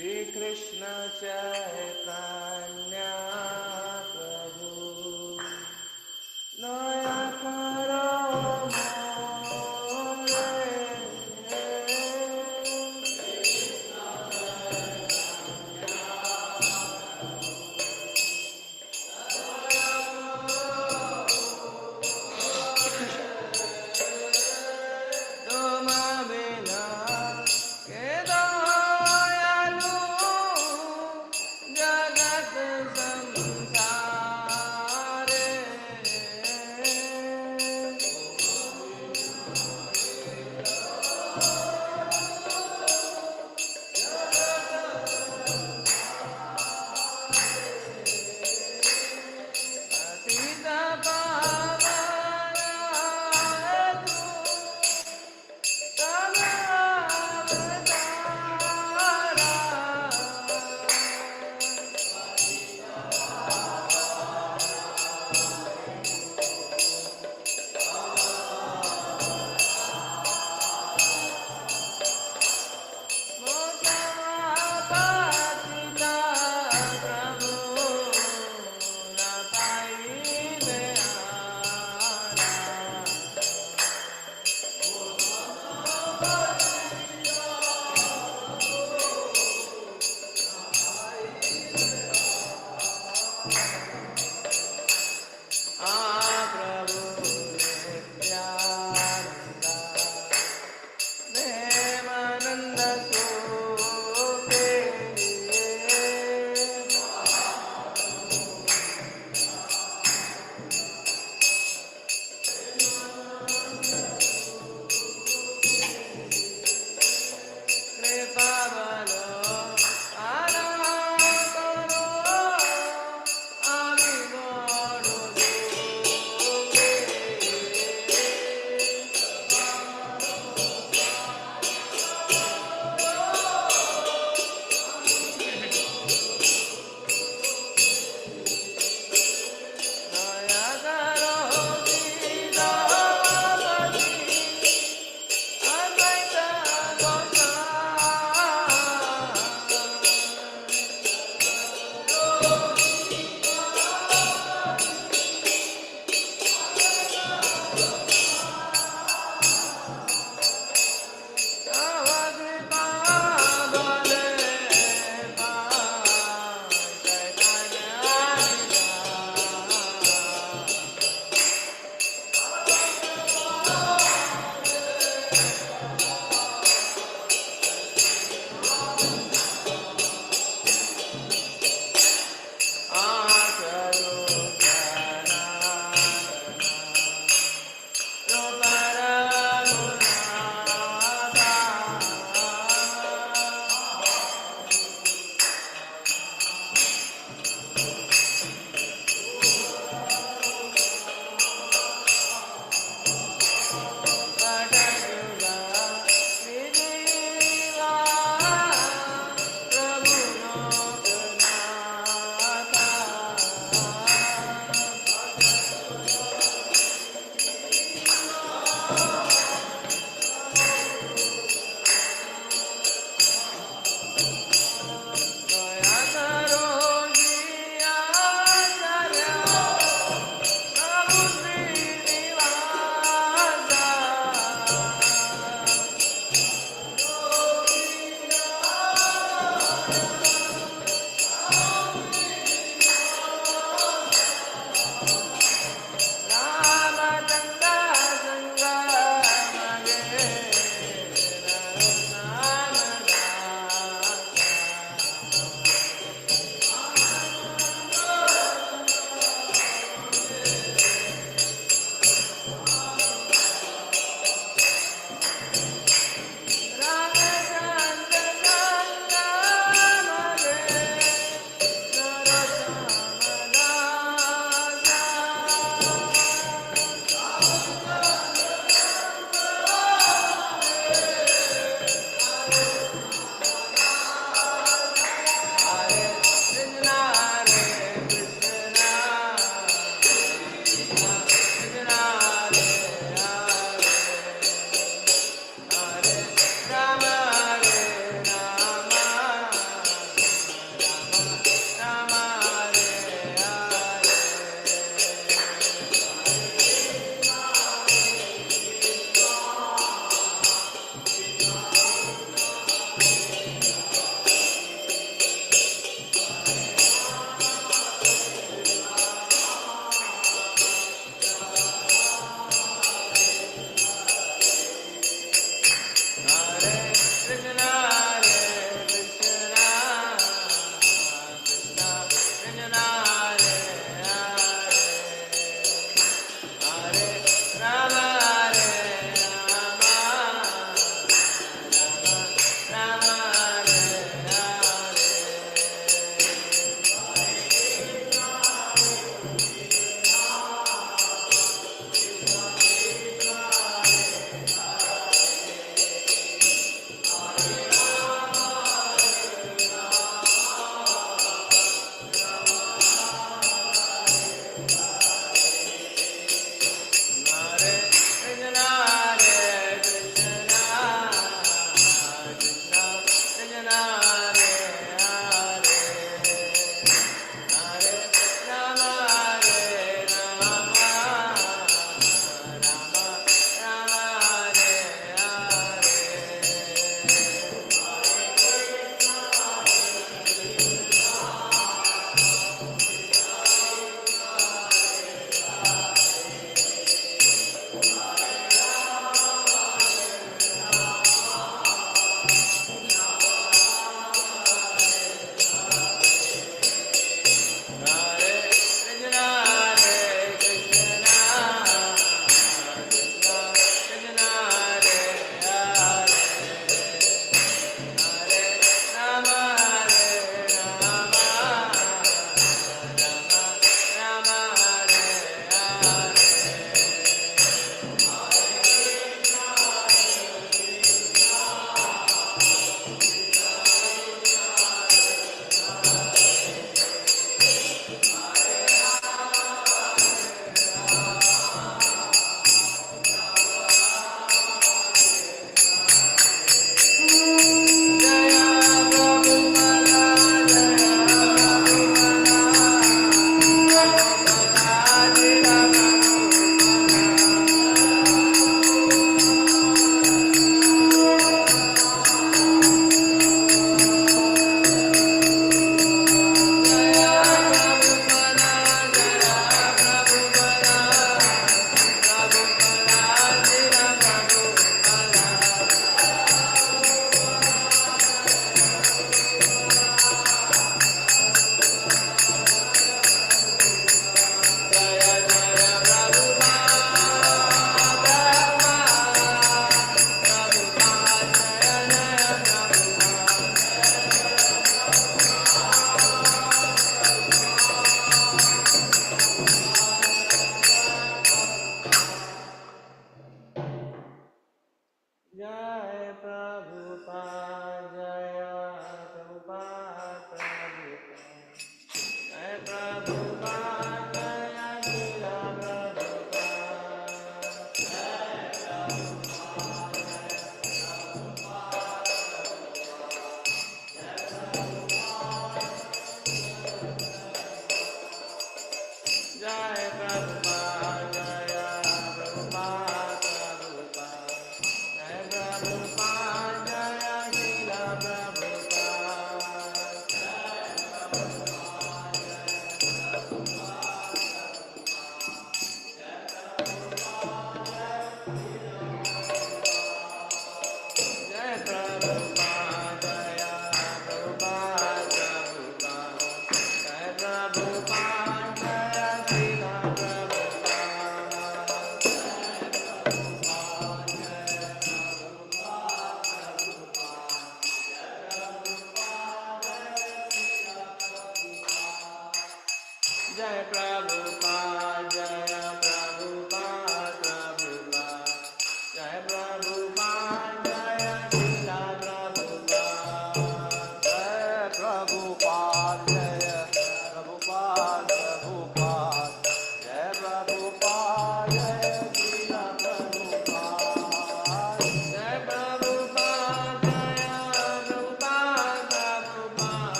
कृष्ण चैतन्य प्रभु दया करो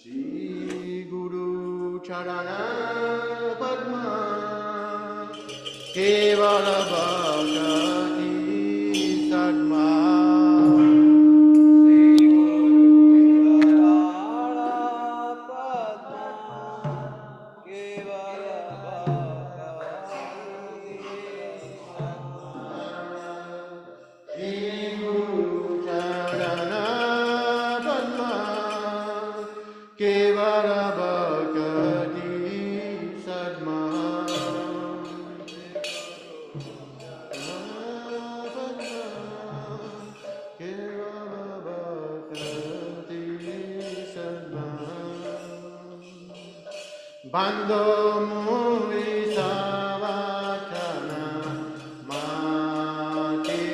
Shri Guru Charana Padma Kevala Bhakti Sadma Bando mui savachana mate.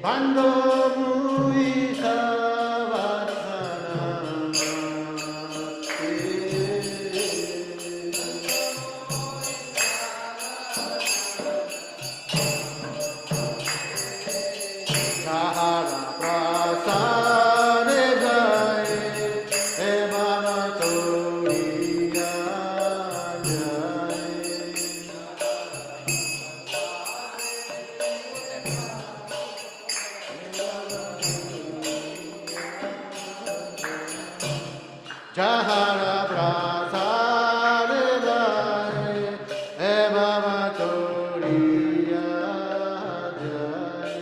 Bando mui savachana mate. Sahara prasane jai, evana toriya jai. Sahara prasane jai, evana toriya jai.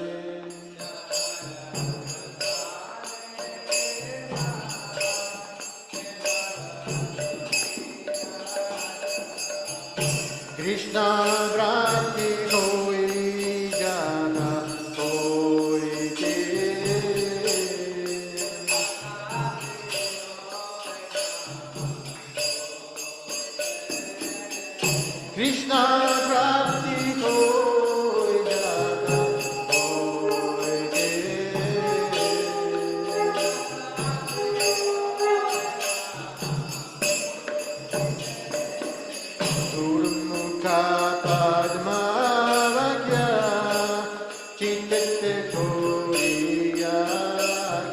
Krishna Bhakti Koi Jana Koi Te. Krishna Bhakti Koi Jana Koi Te. Gurmukha Padma Vakya Chitte Koriya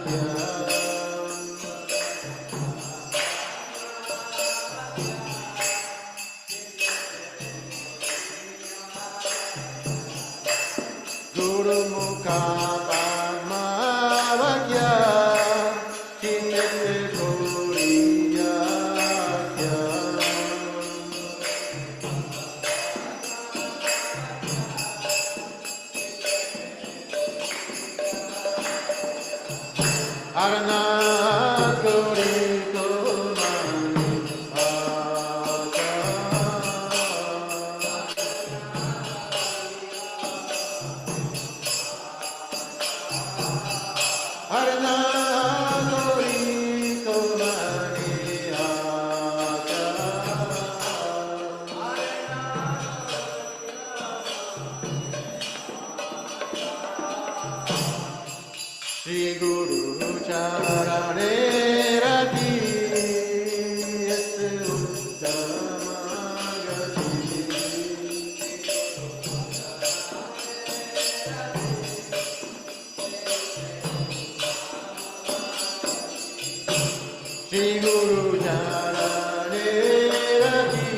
Kya. Gurmukha Padma Vakya Chitte Koriya Kya. Arana Gori Komani Aja. Arana Gori Komani Aja. Shri Guru Charane Rati Yas Uttama Gati. Shri Guru Charane Rati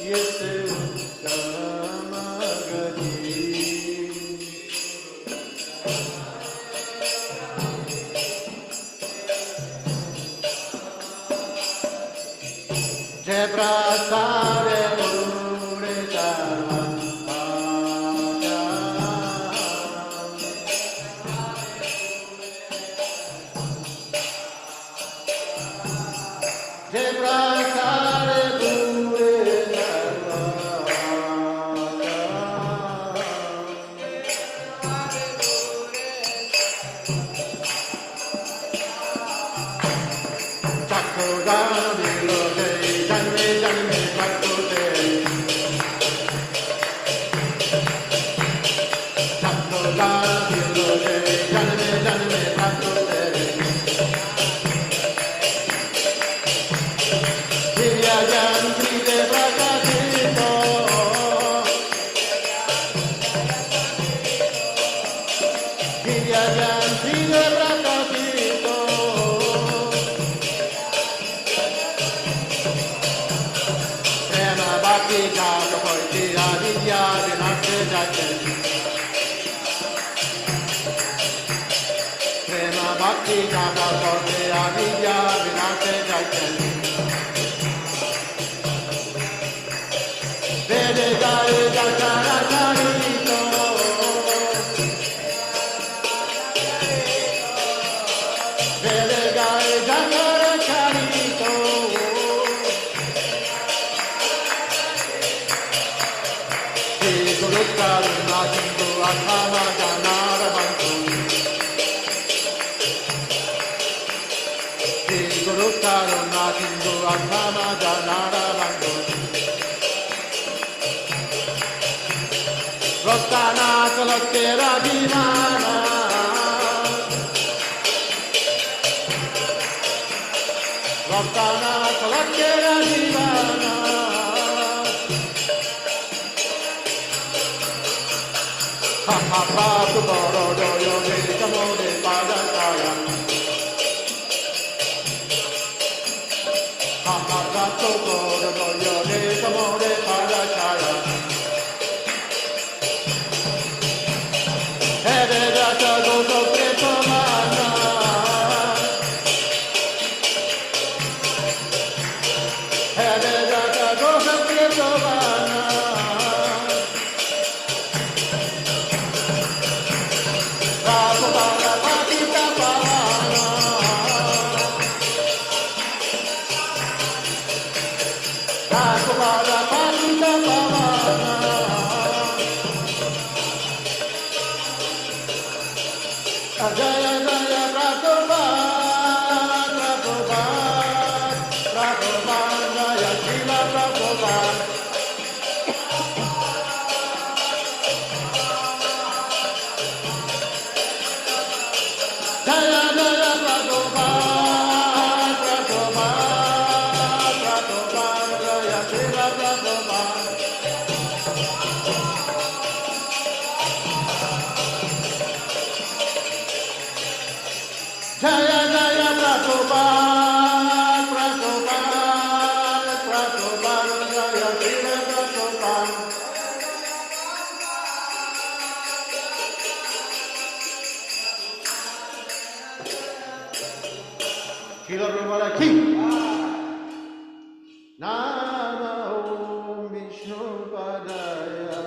Yas Uttama Gati. Jai Prasade Pure Sarva Bhaja. Jai Prasade Pure Sarva Bhaja. Chakodana Vilode Janme Janme Chakode. Chakodana Vilode Janme Janme Chakode. Viryajan Tride Prakashito. Viryajan Tride Prakashito. Prema Bhakti Jata Koiti Avidya Vinasya Jatan. Prema Bhakti Jata Koiti Avidya Vinasya Jatan. Vede Jaya Jatara Charito. Vede Jaya Jatara Charito. Shri Guru Karuna Sindhu Adhama Janara Bantu Sri Guru Karuna Sindhu Adhama Janara Bantu Rastana Kalakera Dimana Rastana Kalakera Dimana Mahapatu Boro Doyo Vedamo De Padakaya Mahapatu Boro Doyo Vedamo De Padakaya Hede Dasa Goto Pretomana Hede Dasa Goto Pretomana Rakubara Patita Pavana Rakubara Patita Pavana Jaya Jaya Prabhupada Prabhupada Prabhupada Jaya Srila Prabhupada Jaya Jaya Prabhupada Prabhupada Prabhupada Jaya Srila Prabhupada Jaya Jaya Prabhupada Prabhupada Prabhupada Jaya Srila Prabhupada Srila Prabhupada Ki Nama Om Vishnu Padaya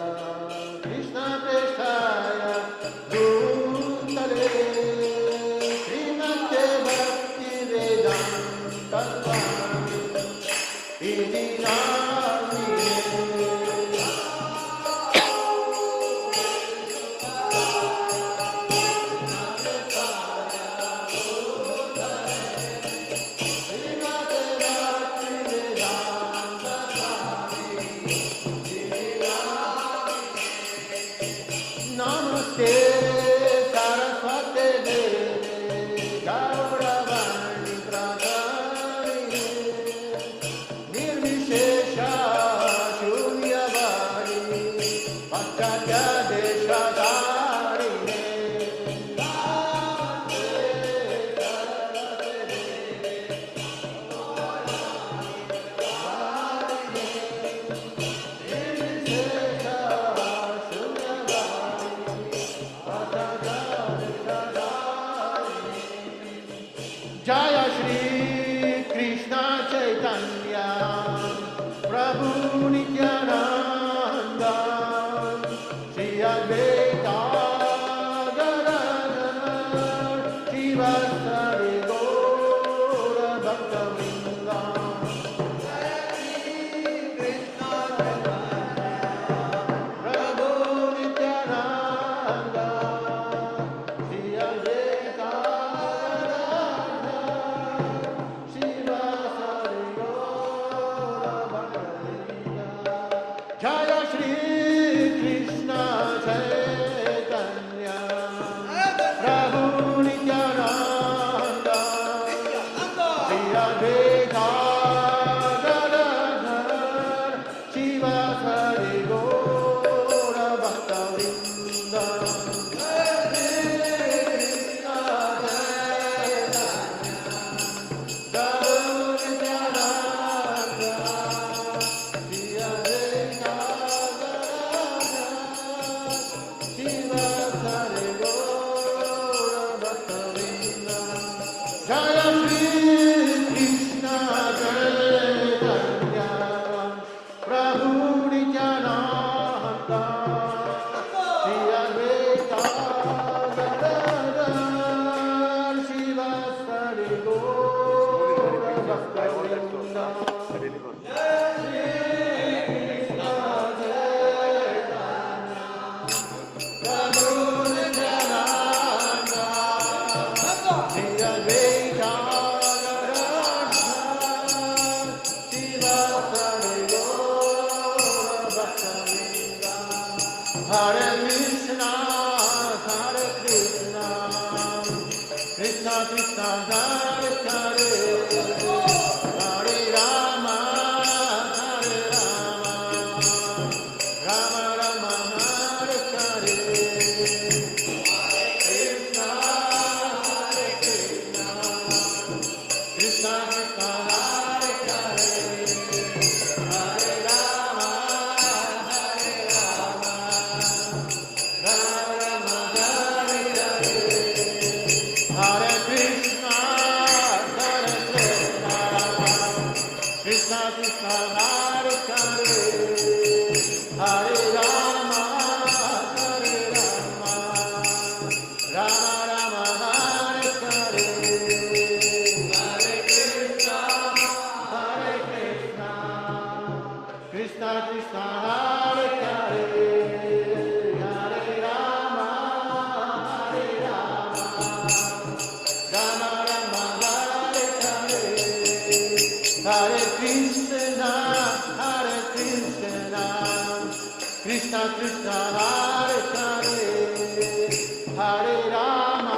Krishna Prestaya Bhutale Srimate Bhakti Vedanta Swami Idi Nami Namaste Saraswate Deve Gauravani Pradharine Nirvishesha Shunyavani Paschatya Deshadarine Namaste Saraswate Deve Gauravani Nirvishesha Jaya Shri Krishna Chaitanya Prabhu Nityananda Shri Hare Krishna, Krishna Krishna, Hare Hare, Hare Rama, Rama Rama, Hare Hare. Krishna, Krishna Krishna, Hare Hare, Hare Rama, Rama Rama, Hare Hare. Hare Krishna, Krishna Krishna, Hare Hare, Hare Rama, Rama Rama, Hare Hare. Hare Krishna, Krishna Krishna, Hare Hare, Hare Rama, Rama Rama, Hare Hare. Hare Krishna, Krishna Krishna, Hare Hare, Hare Rama,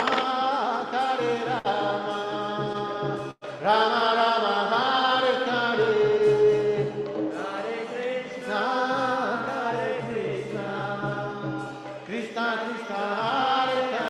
Rama